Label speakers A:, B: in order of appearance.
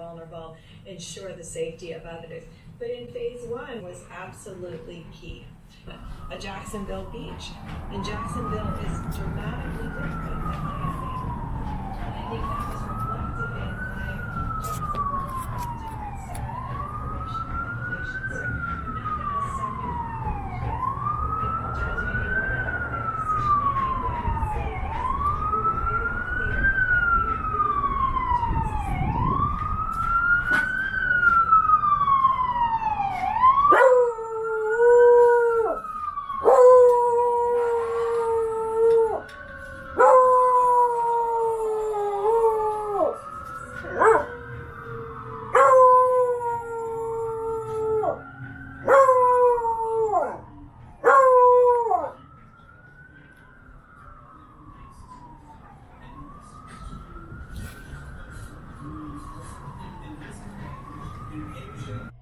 A: vulnerable, ensure the safety of others. But in phase one was absolutely key. A Jacksonville beach. And Jacksonville is dramatically different than Miami. And I think that was reflected in my Jacksonville different set of information and regulations. So I'm not going to second judge any one of their decision making. What I would say is we were very clear about what we really believe in terms of safety.
B: Thank you.